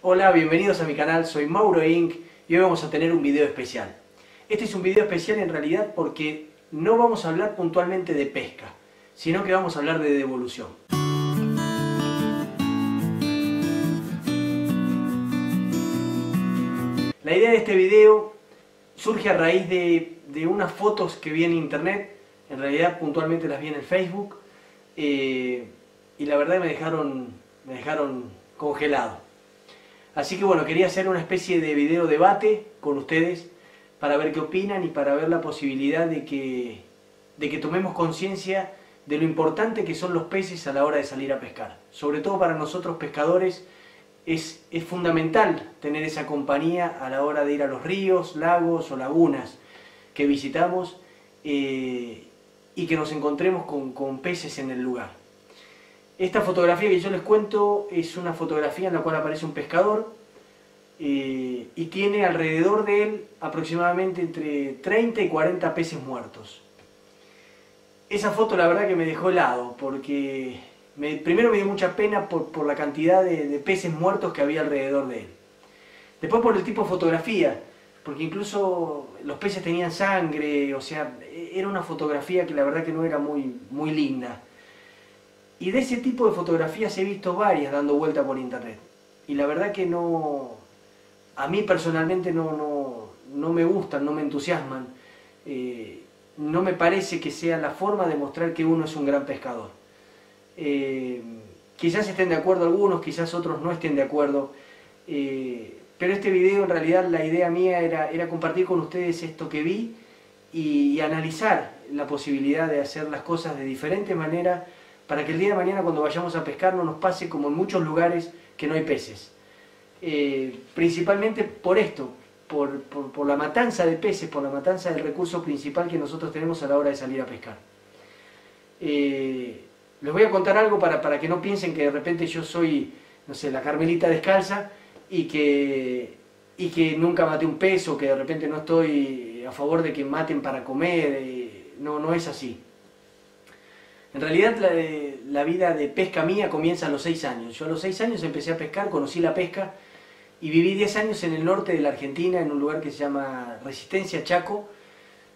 Hola, bienvenidos a mi canal, soy Mauro Inc. y hoy vamos a tener un video especial. Este es un video especial en realidad porque no vamos a hablar puntualmente de pesca, sino que vamos a hablar de devolución. La idea de este video surge a raíz de unas fotos que vi en internet, en realidad puntualmente las vi en el Facebook, y la verdad me dejaron congelado. Así que bueno, quería hacer una especie de video debate con ustedes para ver qué opinan y para ver la posibilidad de que tomemos conciencia de lo importante que son los peces a la hora de salir a pescar. Sobre todo para nosotros pescadores es fundamental tener esa compañía a la hora de ir a los ríos, lagos o lagunas que visitamos y que nos encontremos con peces en el lugar. Esta fotografía que yo les cuento es una fotografía en la cual aparece un pescador y tiene alrededor de él aproximadamente entre 30 y 40 peces muertos. Esa foto la verdad que me dejó helado porque primero me dio mucha pena por la cantidad de peces muertos que había alrededor de él. Después por el tipo de fotografía, porque incluso los peces tenían sangre, o sea, era una fotografía que la verdad que no era muy linda. Y de ese tipo de fotografías he visto varias dando vuelta por internet. Y la verdad que no, a mí personalmente no me gustan, no me entusiasman. No me parece que sea la forma de mostrar que uno es un gran pescador. Quizás estén de acuerdo algunos, quizás otros no estén de acuerdo. Pero este video en realidad la idea mía era compartir con ustedes esto que vi y analizar la posibilidad de hacer las cosas de diferente manera para que el día de mañana cuando vayamos a pescar no nos pase como en muchos lugares que no hay peces. Principalmente por esto, por la matanza de peces, por la matanza del recurso principal que nosotros tenemos a la hora de salir a pescar. Les voy a contar algo para que no piensen que de repente yo soy, no sé, la Carmelita descalza y que nunca maté un pez o que de repente no estoy a favor de que maten para comer. No es así. En realidad la vida de pesca mía comienza a los 6 años. Yo a los 6 años empecé a pescar, conocí la pesca y viví 10 años en el norte de la Argentina, en un lugar que se llama Resistencia, Chaco,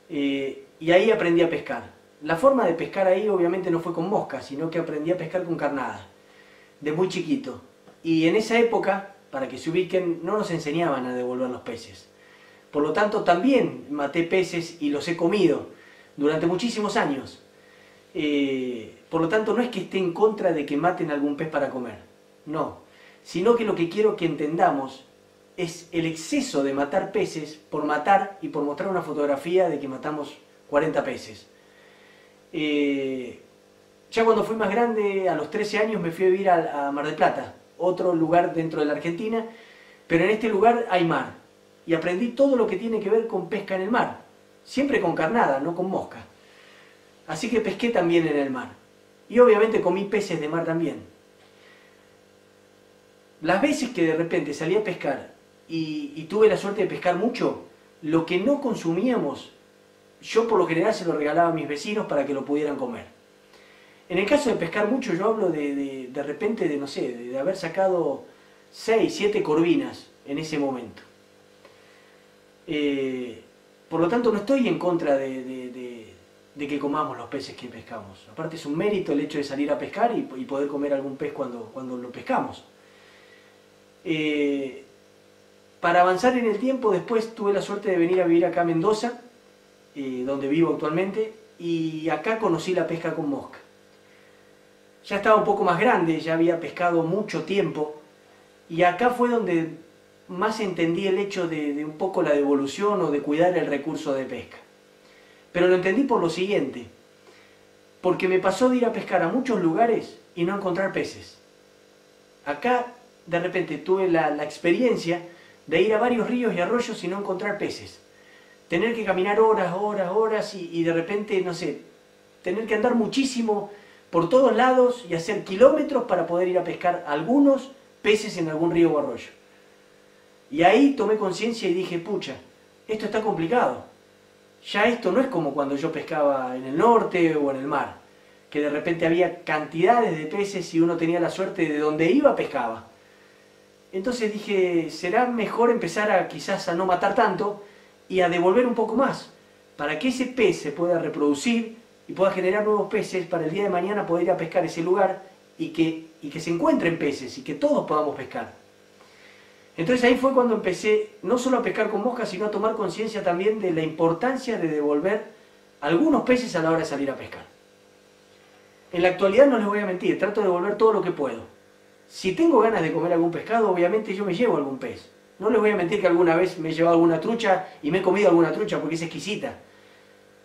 y ahí aprendí a pescar. La forma de pescar ahí obviamente no fue con mosca, sino que aprendí a pescar con carnada, de muy chiquito. Y en esa época, para que se ubiquen, no nos enseñaban a devolver los peces. Por lo tanto también maté peces y los he comido durante muchísimos años. Por lo tanto no es que esté en contra de que maten algún pez para comer, no, sino que lo que quiero que entendamos es el exceso de matar peces por matar y por mostrar una fotografía de que matamos 40 peces. Ya cuando fui más grande, a los 13 años me fui a vivir a Mar del Plata, otro lugar dentro de la Argentina, pero en este lugar hay mar y aprendí todo lo que tiene que ver con pesca en el mar, siempre con carnada, no con mosca. Así que pesqué también en el mar. Y obviamente comí peces de mar también. Las veces que de repente salí a pescar y tuve la suerte de pescar mucho, lo que no consumíamos, yo por lo general se lo regalaba a mis vecinos para que lo pudieran comer. En el caso de pescar mucho, yo hablo de repente no sé, de haber sacado 6, 7 corvinas en ese momento. Por lo tanto no estoy en contra de que comamos los peces que pescamos. Aparte es un mérito el hecho de salir a pescar y poder comer algún pez cuando lo pescamos. Para avanzar en el tiempo, después tuve la suerte de venir a vivir acá a Mendoza, donde vivo actualmente, y acá conocí la pesca con mosca. Ya estaba un poco más grande, ya había pescado mucho tiempo, y acá fue donde más entendí el hecho de un poco la devolución o de cuidar el recurso de pesca. Pero lo entendí por lo siguiente, porque me pasó de ir a pescar a muchos lugares y no encontrar peces. Acá de repente tuve la experiencia de ir a varios ríos y arroyos y no encontrar peces. Tener que caminar horas y de repente, no sé, tener que andar muchísimo por todos lados y hacer kilómetros para poder ir a pescar algunos peces en algún río o arroyo. Y ahí tomé conciencia y dije, pucha, esto está complicado. Ya esto no es como cuando yo pescaba en el norte o en el mar, que de repente había cantidades de peces y uno tenía la suerte de donde iba pescaba. Entonces dije, será mejor empezar a quizás a no matar tanto y a devolver un poco más, para que ese pez se pueda reproducir y pueda generar nuevos peces para el día de mañana poder ir a pescar ese lugar y que se encuentren peces y que todos podamos pescar. Entonces ahí fue cuando empecé no solo a pescar con moscas, sino a tomar conciencia también de la importancia de devolver algunos peces a la hora de salir a pescar. En la actualidad no les voy a mentir, trato de devolver todo lo que puedo. Si tengo ganas de comer algún pescado, obviamente yo me llevo algún pez. No les voy a mentir que alguna vez me he llevado alguna trucha y me he comido alguna trucha porque es exquisita.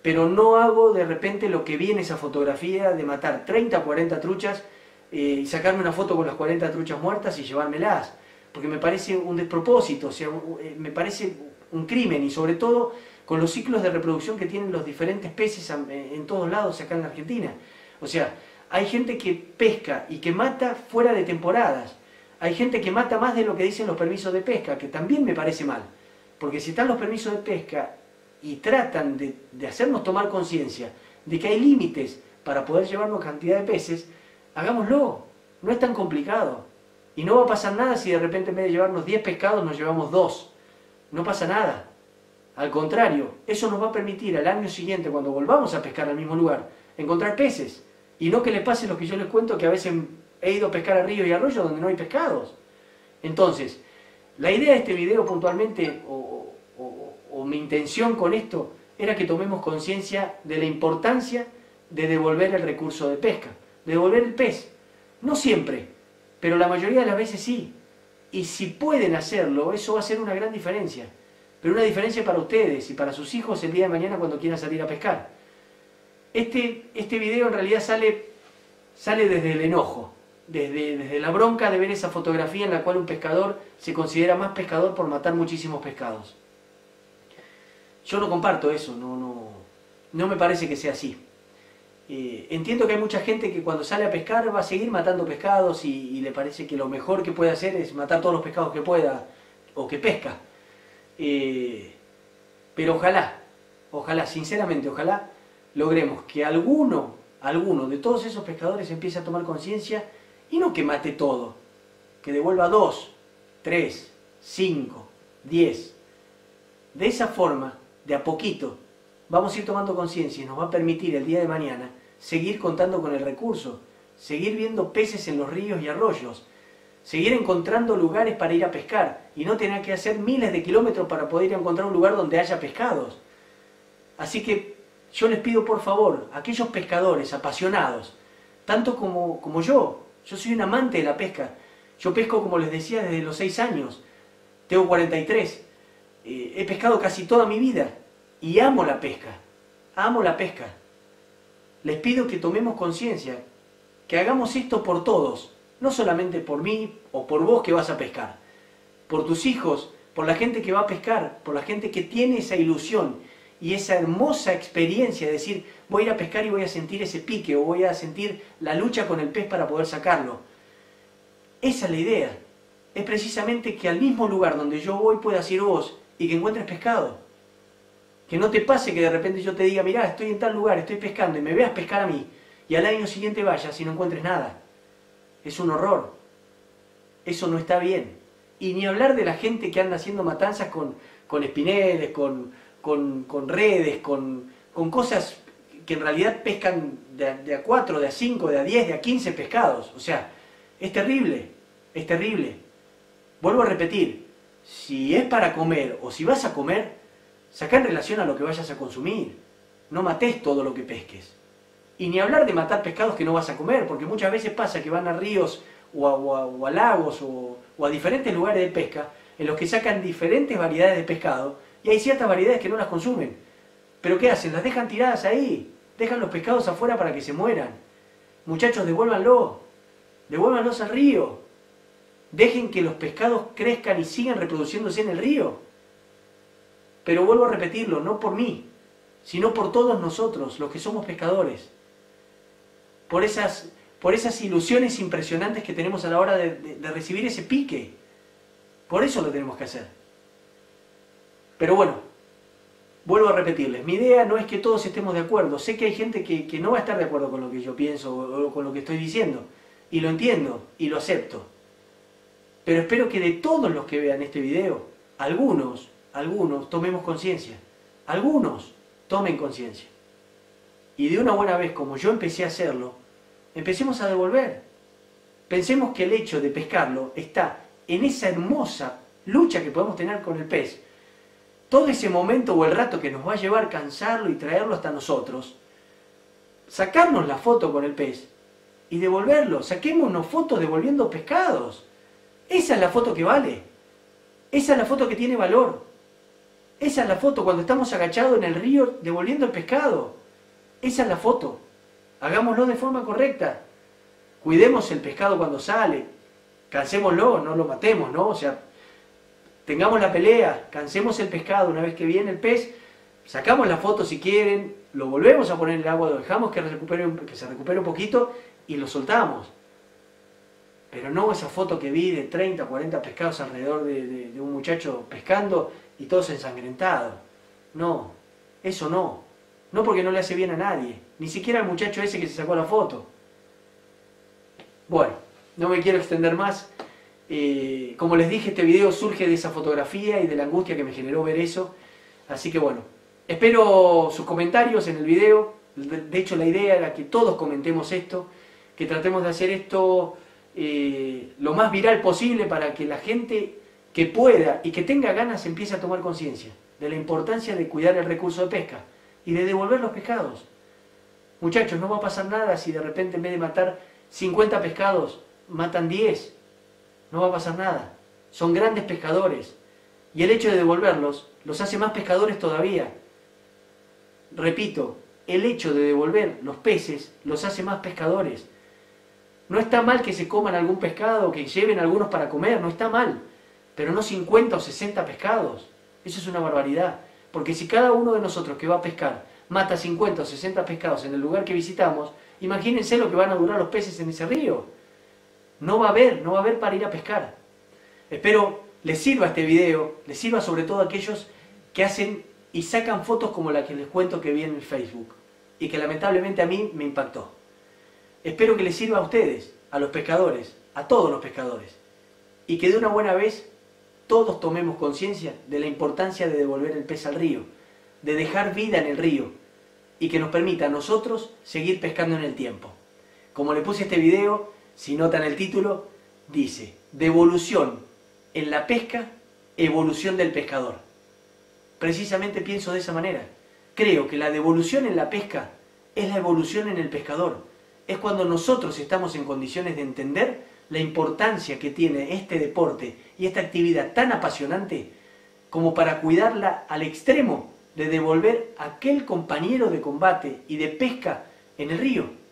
Pero no hago de repente lo que vi en esa fotografía de matar 30 o 40 truchas y sacarme una foto con las 40 truchas muertas y llevármelas. Porque me parece un despropósito, o sea, me parece un crimen y sobre todo con los ciclos de reproducción que tienen los diferentes peces en todos lados acá en la Argentina. O sea, hay gente que pesca y que mata fuera de temporadas. Hay gente que mata más de lo que dicen los permisos de pesca, que también me parece mal. Porque si están los permisos de pesca y tratan de hacernos tomar conciencia de que hay límites para poder llevarnos cantidad de peces, hagámoslo. No es tan complicado. Y no va a pasar nada si de repente en vez de llevarnos 10 pescados nos llevamos 2. No pasa nada. Al contrario, eso nos va a permitir al año siguiente, cuando volvamos a pescar al mismo lugar, encontrar peces. Y no que les pase lo que yo les cuento, que a veces he ido a pescar a ríos y arroyos donde no hay pescados. Entonces, la idea de este video puntualmente, o mi intención con esto, era que tomemos conciencia de la importancia de devolver el recurso de pesca, de devolver el pez. No siempre, pero la mayoría de las veces sí. Y si pueden hacerlo, eso va a ser una gran diferencia. Pero una diferencia para ustedes y para sus hijos el día de mañana cuando quieran salir a pescar. Este video en realidad sale desde el enojo, desde la bronca de ver esa fotografía en la cual un pescador se considera más pescador por matar muchísimos pescados. Yo no comparto eso, no me parece que sea así. Entiendo que hay mucha gente que cuando sale a pescar va a seguir matando pescados y le parece que lo mejor que puede hacer es matar todos los pescados que pueda o que pesca. Pero ojalá, sinceramente, ojalá logremos que alguno de todos esos pescadores empiece a tomar conciencia y no que mate todo, que devuelva 2, 3, 5, 10. De esa forma, de a poquito, vamos a ir tomando conciencia y nos va a permitir el día de mañana seguir contando con el recurso, seguir viendo peces en los ríos y arroyos, seguir encontrando lugares para ir a pescar y no tener que hacer miles de kilómetros para poder ir a encontrar un lugar donde haya pescados. Así que yo les pido por favor, aquellos pescadores apasionados, tanto como yo soy un amante de la pesca, yo pesco como les decía desde los 6 años, tengo 43, he pescado casi toda mi vida y amo la pesca, amo la pesca. Les pido que tomemos conciencia, que hagamos esto por todos, no solamente por mí o por vos que vas a pescar, por tus hijos, por la gente que va a pescar, por la gente que tiene esa ilusión y esa hermosa experiencia de decir, voy a ir a pescar y voy a sentir ese pique o voy a sentir la lucha con el pez para poder sacarlo. Esa es la idea, es precisamente que al mismo lugar donde yo voy puedas ir vos y que encuentres pescado. Que no te pase que de repente yo te diga, mirá, estoy en tal lugar, estoy pescando y me veas pescar a mí y al año siguiente vayas y no encuentres nada. Es un horror. Eso no está bien. Y ni hablar de la gente que anda haciendo matanzas con espineles, con redes, con cosas que en realidad pescan de a 4, de a 5, de a 10, de a 15 pescados. O sea, es terrible, es terrible. Vuelvo a repetir, si es para comer o si vas a comer, sacá en relación a lo que vayas a consumir. No mates todo lo que pesques. Y ni hablar de matar pescados que no vas a comer, porque muchas veces pasa que van a ríos o a lagos o a diferentes lugares de pesca en los que sacan diferentes variedades de pescado y hay ciertas variedades que no las consumen. ¿Pero qué hacen? Las dejan tiradas ahí. Dejan los pescados afuera para que se mueran. Muchachos, devuélvanlos al río. Dejen que los pescados crezcan y sigan reproduciéndose en el río. Pero vuelvo a repetirlo, no por mí, sino por todos nosotros, los que somos pescadores. Por esas ilusiones impresionantes que tenemos a la hora de recibir ese pique. Por eso lo tenemos que hacer. Pero bueno, vuelvo a repetirles, mi idea no es que todos estemos de acuerdo. Sé que hay gente que no va a estar de acuerdo con lo que yo pienso o con lo que estoy diciendo. Y lo entiendo y lo acepto. Pero espero que de todos los que vean este video, algunos tomemos conciencia. Algunos tomen conciencia. Y de una buena vez, como yo empecé a hacerlo, empecemos a devolver. Pensemos que el hecho de pescarlo está en esa hermosa lucha que podemos tener con el pez. Todo ese momento o el rato que nos va a llevar cansarlo y traerlo hasta nosotros, sacarnos la foto con el pez y devolverlo. Saquémonos fotos devolviendo pescados. Esa es la foto que vale. Esa es la foto que tiene valor. Esa es la foto cuando estamos agachados en el río devolviendo el pescado. Esa es la foto. Hagámoslo de forma correcta. Cuidemos el pescado cuando sale. Cansémoslo, no lo matemos, ¿no? O sea, tengamos la pelea, cansemos el pescado. Una vez que viene el pez, sacamos la foto si quieren, lo volvemos a poner en el agua, lo dejamos que se recupere un poquito y lo soltamos. Pero no esa foto que vi de 30 o 40 pescados alrededor de un muchacho pescando y todos ensangrentados. No, eso no. No, porque no le hace bien a nadie. Ni siquiera al muchacho ese que se sacó la foto. Bueno, no me quiero extender más. Como les dije, este video surge de esa fotografía y de la angustia que me generó ver eso. Así que bueno, espero sus comentarios en el video. De hecho, la idea era que todos comentemos esto, que tratemos de hacer esto lo más viral posible para que la gente que pueda y que tenga ganas empiece a tomar conciencia de la importancia de cuidar el recurso de pesca y de devolver los pescados. Muchachos, no va a pasar nada si de repente en vez de matar 50 pescados, matan 10. No va a pasar nada. Son grandes pescadores. Y el hecho de devolverlos los hace más pescadores todavía. Repito, el hecho de devolver los peces los hace más pescadores. No está mal que se coman algún pescado, que lleven algunos para comer, no está mal. Pero no 50 o 60 pescados. Eso es una barbaridad. Porque si cada uno de nosotros que va a pescar mata 50 o 60 pescados en el lugar que visitamos, imagínense lo que van a durar los peces en ese río. No va a haber para ir a pescar. Espero les sirva este video, les sirva sobre todo a aquellos que hacen y sacan fotos como la que les cuento que vi en el Facebook y que lamentablemente a mí me impactó. Espero que les sirva a ustedes, a los pescadores, a todos los pescadores, y que de una buena vez todos tomemos conciencia de la importancia de devolver el pez al río, de dejar vida en el río, y que nos permita a nosotros seguir pescando en el tiempo. Como le puse este video, si notan el título, dice, devolución en la pesca, evolución del pescador. Precisamente pienso de esa manera. Creo que la devolución en la pesca es la evolución en el pescador. Es cuando nosotros estamos en condiciones de entender la importancia que tiene este deporte y esta actividad tan apasionante como para cuidarla al extremo de devolver a aquel compañero de combate y de pesca en el río.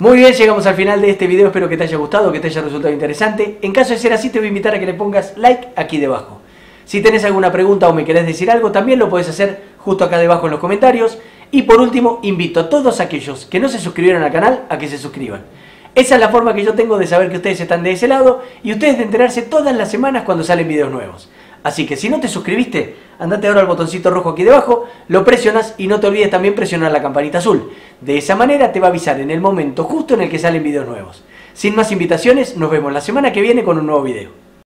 Muy bien, llegamos al final de este video, espero que te haya gustado, que te haya resultado interesante. En caso de ser así, te voy a invitar a que le pongas like aquí debajo. Si tenés alguna pregunta o me querés decir algo, también lo podés hacer justo acá debajo en los comentarios. Y por último, invito a todos aquellos que no se suscribieron al canal a que se suscriban. Esa es la forma que yo tengo de saber que ustedes están de ese lado y ustedes de enterarse todas las semanas cuando salen videos nuevos. Así que si no te suscribiste, andate ahora al botoncito rojo aquí debajo, lo presionas y no te olvides también presionar la campanita azul. De esa manera te va a avisar en el momento justo en el que salen videos nuevos. Sin más invitaciones, nos vemos la semana que viene con un nuevo video.